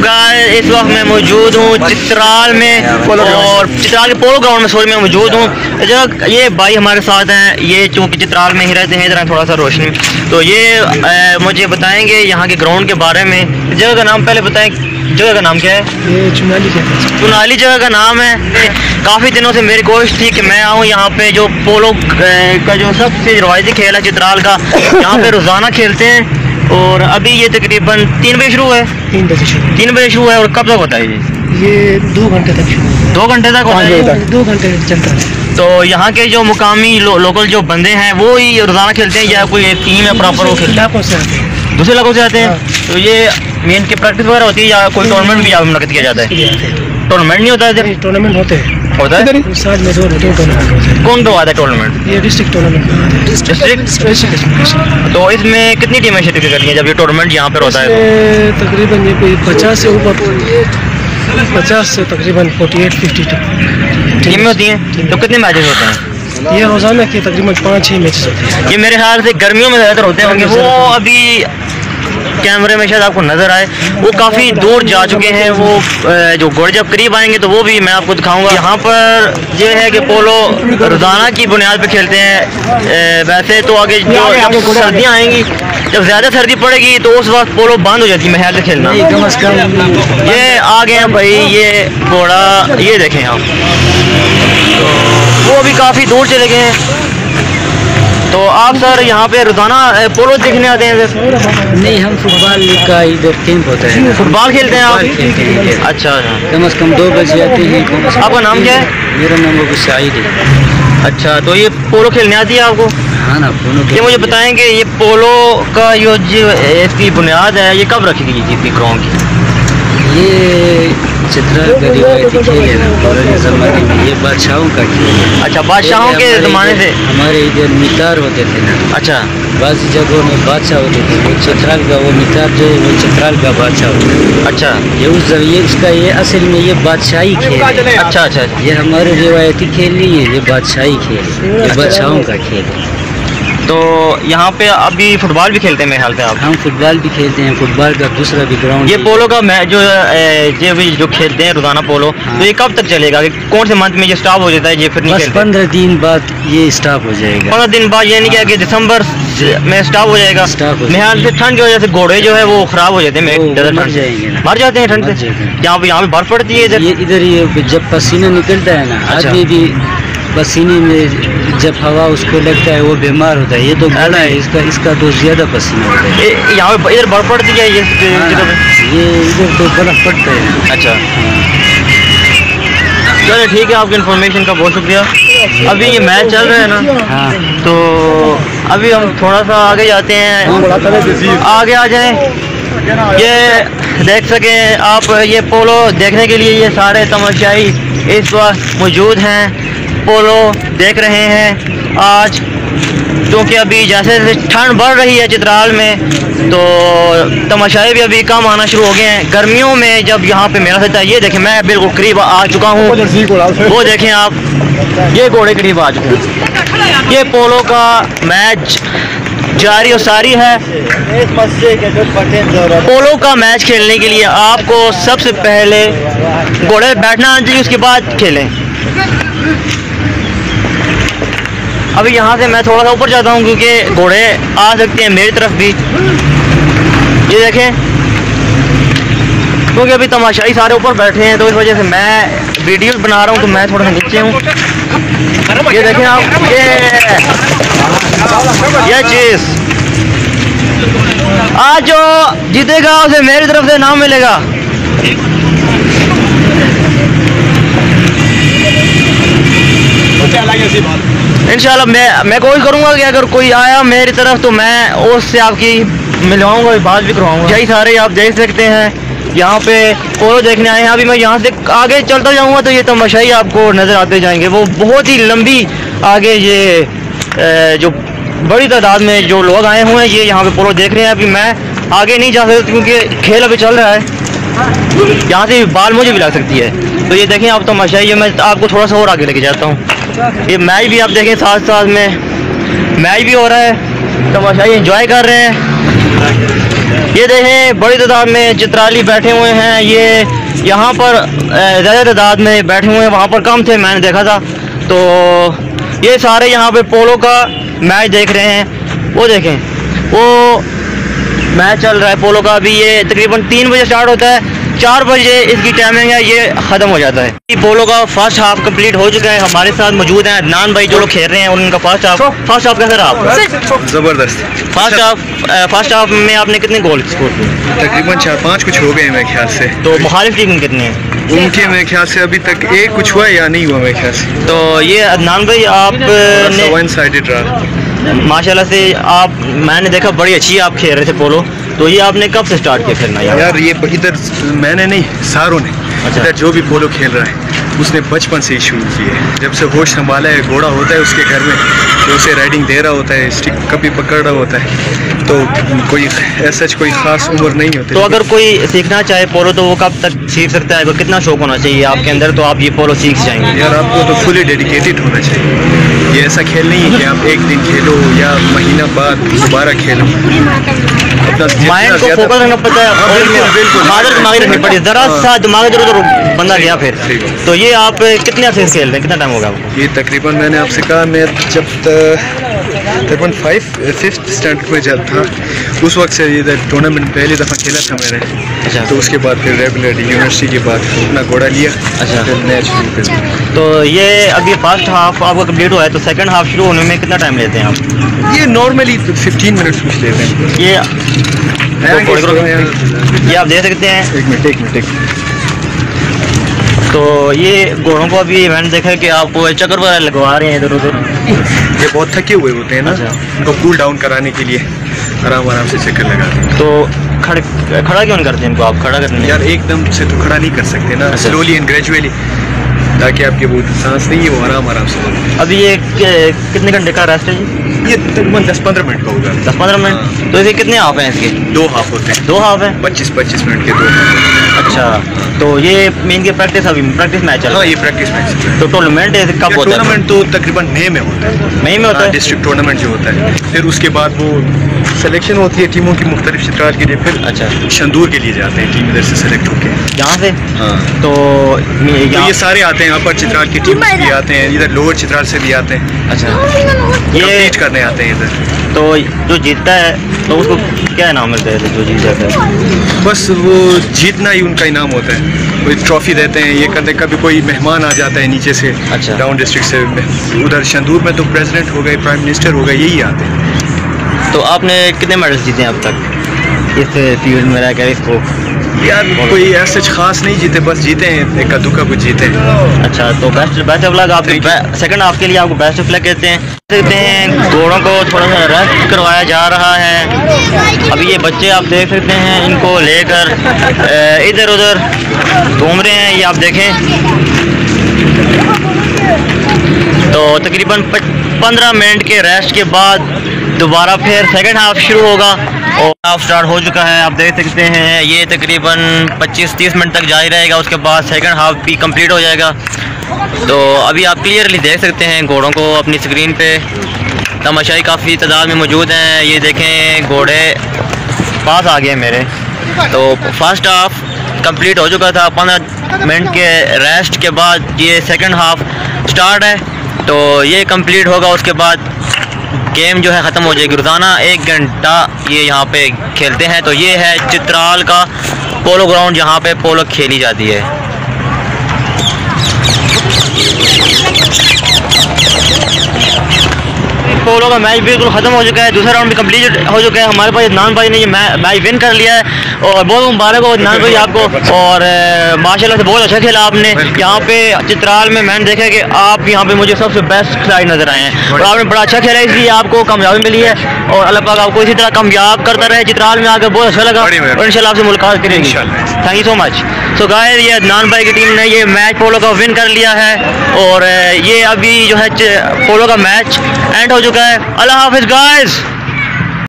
Guys, इस वक्त मैं मौजूद हूँ चित्राल में और चित्राल के पोलो ग्राउंड में सॉरी मैं मौजूद हूँ। ये भाई हमारे साथ हैं, ये चूँकि चित्राल में ही रहते हैं, इधर थोड़ा सा रोशनी, तो ये मुझे बताएंगे यहाँ के ग्राउंड के बारे में। जगह का नाम पहले बताएं, जगह का नाम क्या है? ये चुनाली जगह का नाम है। काफ़ी दिनों से मेरी कोशिश थी कि मैं आऊँ यहाँ पे, जो पोलो का जो सबसे रवायती खेल है चित्राल का, यहाँ पे रोज़ाना खेलते हैं। और अभी ये तकरीबन 3 बजे शुरू है। 3 बजे शुरू है। और कब तक होता है ये 2 घंटे तक शुरू है। 2 घंटे तक होता है? 2 घंटे चलता है। तो यहाँ के जो मुकामी लोकल जो बंदे हैं वो ही रोज़ाना खेलते हैं या कोई एक टीम है प्रॉपर वो खेलते हैं? से आते हैं, दूसरे इलाकों से आते हैं। तो ये मेन की प्रैक्टिस वगैरह होती है या कोई टूर्नामेंट भी मुनक़िद किया जाता है? टूर्नामेंट नहीं होता है? टूर्नामेंट होते हैं। होता है? साल में 2 टूर्नामेंट होते हैं। कौन करवाता है टूर्नामेंट? ये डिस्ट्रिक्ट टूर्नामेंट। डिस्ट्रिक्ट। तो इसमें कितनी टीमें शिरकत करती हैं जब ये टूर्नामेंट यहाँ पर होता है? तकरीबन ये कोई 50 से ऊपर, 50 से तकरीबन 48-52 टीमें होती हैं। तो कितने मैचेस होते हैं? ये रोज़ाना के तकरीबन 5-6 मैचेस होते हैं। ये मेरे ख्याल से गर्मियों में ज़्यादातर होते होंगे। वो अभी कैमरे में शायद आपको नज़र आए, वो काफ़ी दूर जा चुके हैं। वो जो घोड़े जब करीब आएंगे तो वो भी मैं आपको दिखाऊंगा। यहाँ पर ये है कि पोलो रोज़ाना की बुनियाद पे खेलते हैं। वैसे तो आगे जो सर्दियाँ आएंगी, जब ज़्यादा सर्दी पड़ेगी तो उस वक्त पोलो बंद हो जाती है महल से खेलना। ये आ गए हैं भाई, ये घोड़ा ये देखें आप, तो वो भी काफ़ी दूर चले गए हैं। तो आप सर यहाँ पे रोज़ाना पोलो देखने आते हैं सर? नहीं, हम फुटबॉल का इधर कैंप होता है। फुटबॉल खेलते हैं आप? अच्छा, कम से कम 2 बजे आते हैं। आपका नाम क्या है? मेरा नाम अबू साइद है। अच्छा, तो ये पोलो खेलने आती है आपको? हाँ ना, पोलो। ये मुझे बताएंगे ये पोलो का जो इसकी बुनियाद है ये कब रखी गई थी ग्राउंड की? ये चित्राल का रिवायती खेल है ना, पुराने ज़माने में। ये बादशाहों का खेल है। अच्छा, बादशाहों के ज़माने से? हमारे इधर मितार होते थे ना। अच्छा। बाज़ जगहों में बादशाह होते थे। वो चित्राल का वो मितार जो है वो चित्राल का बादशाह होता है। अच्छा। ये इसका ये असल में ये बादशाही खेल है। अच्छा अच्छा। ये हमारे रिवायती खेल नहीं है, ये बादशाही खेल है, ये बादशाहों का खेल है। तो यहाँ पे अभी फुटबॉल भी खेलते हैं मेरे ख्याल से आप? हम फुटबॉल भी खेलते हैं, फुटबॉल का दूसरा भी ग्राउंड। ये पोलो का मैच जो खेलते हैं रोज़ाना पोलो, तो ये कब तक चलेगा? कौन से मंथ में ये स्टॉप हो जाता है? ये फिर नहीं खेलते? 15 दिन बाद ये स्टॉप हो जाएगा। 15 दिन बाद, यानी कि दिसंबर में स्टॉप हो जाएगा। मेरे ख्याल से ठंड की वजह से घोड़े जो है वो खराब हो जाते हैं, मर जाएंगे ना, मर जाते हैं ठंड से। यहाँ पे बर्फ पड़ती है इधर ये जब पसीना निकलता है ना, आदमी भी पसीने में जब हवा उसको लगता है वो बीमार होता है। ये तो घोड़ा है, इसका तो ज़्यादा पसीना होता है। यहाँ पे इधर बर्फ पड़ती है ये इधर तो बर्फ पड़ता है। अच्छा, चलो ठीक है, आपकी इन्फॉर्मेशन का बहुत शुक्रिया। अभी ये मैच चल रहा है ना? हाँ। तो अभी हम थोड़ा सा आगे जाते हैं, आगे आ जाएं, ये देख सकें आप। ये पोलो देखने के लिए ये सारे तमाशाई इस वक्त मौजूद हैं, पोलो देख रहे हैं आज। क्योंकि अभी जैसे जैसे ठंड बढ़ रही है चित्राल में, तो तमाशाई भी अभी कम आना शुरू हो गए हैं। गर्मियों में जब यहाँ पे मेला लगता है, ये देखें मैं बिल्कुल करीब आ चुका हूँ, वो देखें आप, ये घोड़े करीब आ चुके हैं। ये पोलो का मैच जारी और सारी है। पोलो का मैच खेलने के लिए आपको सबसे पहले घोड़े बैठना आना चाहिए, उसके बाद खेलें। अभी यहाँ से मैं थोड़ा सा ऊपर जाता हूँ क्योंकि घोड़े आ सकते हैं मेरी तरफ भी। ये देखें, क्योंकि अभी तमाशाई सारे ऊपर बैठे हैं तो इस वजह से मैं वीडियो बना रहा हूँ, तो मैं थोड़ा सा नीचे हूँ। ये देखें आप, ये चीज़ आज जो जीतेगा उसे मेरी तरफ से नाम मिलेगा। इंशाल्लाह मैं कोशिश करूंगा कि अगर कोई आया मेरी तरफ तो मैं उससे आपकी मिलवाऊंगा, बात भी करवाऊंगा। यही सारे आप देख सकते हैं यहाँ पे पोलो देखने आए हैं। अभी मैं यहाँ से आगे चलता जाऊंगा तो ये तमाशाई आपको नज़र आते जाएंगे। वो बहुत ही लंबी आगे ये जो बड़ी तादाद में जो लोग आए हुए हैं ये यहाँ पे पोलो देख रहे हैं। अभी मैं आगे नहीं जा सकता क्योंकि खेल अभी चल रहा है, यहाँ से बाल मुझे भी लग सकती है। तो ये देखें आप तमाशाई, ये मैं आपको थोड़ा सा और आगे लेके जाता हूँ। ये मैच भी आप देखें, साथ साथ में मैच भी हो रहा है, तमाशाई एंजॉय कर रहे हैं। ये देखें बड़ी तादाद में चित्राली बैठे हुए हैं। ये यहाँ पर ज़्यादा तादाद में बैठे हुए हैं, वहाँ पर कम थे, मैंने देखा था। तो ये सारे यहाँ पे पोलो का मैच देख रहे हैं। वो देखें, वो मैच चल रहा है पोलो का। अभी ये तकरीबन 3 बजे स्टार्ट होता है, 4 बजे इसकी टाइमिंग है, ये ख़त्म हो जाता है। पोलो का फर्स्ट हाफ कंप्लीट हो चुका है। हमारे साथ मौजूद हैं अदनान भाई जो लोग खेल रहे हैं, उनका फर्स्ट हाफ कैसा रहा? ज़बरदस्त। फर्स्ट हाफ में आपने कितने गोल स्कोर किए? तकरीबन 4-5 कुछ हो गए मेरे ख्याल से। तो मुखालिफ टीम में कितने हैं? उनके मेरे ख्याल से अभी तक एक कुछ हुआ या नहीं हुआ मेरे ख्याल से। तो ये अदनान भाई आपने वन साइडेड रहा माशाल्लाह से, आप मैंने देखा बड़ी अच्छी आप खेल रहे थे पोलो। तो ये आपने कब से स्टार्ट किया खेलना? यार ये इधर मैंने नहीं, सारों ने। अच्छा। इधर जो भी पोलो खेल रहा है उसने बचपन से ही शुरू की है। जब से होश संभाला है, घोड़ा होता है उसके घर में तो उसे राइडिंग दे रहा होता है, स्टिक कभी पकड़ रहा होता है। तो कोई ऐसा कोई ख़ास उम्र नहीं होती। तो अगर कोई सीखना चाहे पोलो तो वो कब तक सीख सकता है? कितना शौक होना चाहिए आपके अंदर तो आप ये पोलो सीख जाएंगे? यार आपको तो फुली डेडिकेटेड होना चाहिए। ये ऐसा खेल नहीं है कि आप एक दिन खेलो या महीना बाद दोबारा खेलो। माइंड को फोकस रखना पड़ता है, दिमागी रखनी पड़ती है। ज़रा सा दिमाग इधर उधर बंदा गया फिर। तो ये आप कितने अर्से से खेल रहे हैं? कितना टाइम होगा आपको? ये तकरीबन मैंने आपसे कहा, मैं जब तकरीबन 5th स्टैंडर्ड में जब था उस वक्त से ये टूर्नामेंट पहली दफ़ा खेला था मैंने। अच्छा। तो उसके बाद फिर रेगुलर यूनिवर्सिटी के बाद अपना घोड़ा लिया। अच्छा। फिर मैच शुरू कर दिया। तो ये अभी फर्स्ट हाफ आपका कंप्लीट हुआ है, तो सेकंड हाफ शुरू होने में कितना टाइम लेते हैं आप? ये नॉर्मली 15 मिनट कुछ लेते हैं। ये आप देख सकते हैं। एक मिनट। तो ये घोड़ों को अभी मैंने देखा है कि आप चक्कर वगैरह लगवा रहे हैं इधर उधर। ये बहुत थके हुए होते हैं ना। अच्छा। उनको कूल डाउन कराने के लिए आराम से चक्कर लगाते हैं। तो खड़ा क्यों नहीं करते इनको? आप खड़ा करते हैं यार एकदम से तो खड़ा नहीं कर सकते ना, अच्छा। स्लोली एंड ग्रेजुअली, ताकि आपके वो सांस नहीं है वो आराम से। अभी ये कितने घंटे का रेस्ट है जी? ये तकरीबन 10-15 मिनट का होगा। 10-15 मिनट। तो इसे कितने हाफ हैं इसके? 2 हाफ होते हैं। 2 हाफ है? 25-25 मिनट के 2 हाफ। अच्छा। तो ये मेन के प्रैक्टिस मैच चल रहा हाँ, है? ये प्रैक्टिस मैच। तो टूर्नामेंट कब होता है? टूर्नामेंट तो तकरीबन मई में होता है। मई में होता है? डिस्ट्रिक्ट टूर्नामेंट जो होता है, फिर उसके बाद वो सिलेक्शन होती है टीमों की मुख्तलिफ चित्राल के लिए। फिर अच्छा। शंदूर के लिए जाते हैं टीम इधर से सेलेक्ट होके। यहाँ से? हाँ। तो ये सारे आते हैं, अपर चित्राल की टीम भी आते हैं, इधर लोअर चित्राल से भी आते हैं। अच्छा। ये ये करने आते हैं इधर। तो जो जीतता है तो उसको क्या इनाम मिलता है जो जीत जाता है? बस वो जीतना ही उनका इनाम होता है। कोई ट्रॉफी देते हैं, ये करते कभी कोई मेहमान आ जाता है नीचे से। अच्छा। डाउन डिस्ट्रिक्ट से। उधर शंदूर में तो प्रेसिडेंट हो गए, प्राइम मिनिस्टर हो गए, यही आते हैं। तो आपने कितने मेडल्स जीते हैं अब तक इस फील्ड में रह कर इसको? यार कोई ऐसे खास नहीं जीते, बस जीते हैं एक दुक्का कुछ जीते हैं। अच्छा। तो बेस्ट ऑफ लक। आप सेकंड हाफ के लिए आपको बेस्ट ऑफ लक कहते हैं। घोड़ों को थोड़ा सा रेस्ट करवाया जा रहा है। अभी ये बच्चे आप देख सकते हैं, इनको लेकर इधर उधर घूम रहे हैं। ये आप देखें तो तकरीबन 15 मिनट के रेस्ट के बाद दोबारा फिर सेकंड हाफ शुरू होगा और हाफ स्टार्ट हो चुका है। आप देख सकते हैं ये तकरीबन 25-30 मिनट तक जारी रहेगा। उसके बाद सेकंड हाफ भी कंप्लीट हो जाएगा। तो अभी आप क्लियरली देख सकते हैं घोड़ों को अपनी स्क्रीन पे। तमाशाई काफ़ी तादाद में मौजूद हैं। ये देखें घोड़े पास आ गए मेरे। तो फर्स्ट हाफ कंप्लीट हो चुका था। 15 मिनट के रेस्ट के बाद ये सेकंड हाफ स्टार्ट है। तो ये कंप्लीट होगा, उसके बाद गेम जो है ख़त्म हो जाएगी। रोज़ाना 1 घंटा ये यहाँ पे खेलते हैं। तो ये है चित्राल का पोलो ग्राउंड जहाँ पे पोलो खेली जाती है। पोलो का मैच बिल्कुल ख़त्म हो चुका है। दूसरा राउंड भी कंप्लीट हो चुका है। हमारे पास अदनान भाई ने ये मैच विन कर लिया है और बहुत मुबारक हो अदनान भाई आपको। और माशाल्लाह से बहुत अच्छा खेला आपने। यहाँ पे चित्राल में मैंने देखा कि आप यहाँ पे मुझे सबसे बेस्ट खिलाड़ी नजर आए हैं और आपने बड़ा अच्छा खेला, इसलिए आपको कामयाबी मिली है। और अल्लाह पाक आपको इसी तरह कामयाब करता रहे। चित्राल में आकर बहुत अच्छा लगा और इंशाल्लाह आपसे मुलाकात करेंगे। Thank you so much. So guys, ये अदनान भाई की टीम ने ये मैच पोलो का विन कर लिया है और ये अभी जो है पोलो का मैच एंड हो चुका है। अल्लाह हाफिज़ गाइस।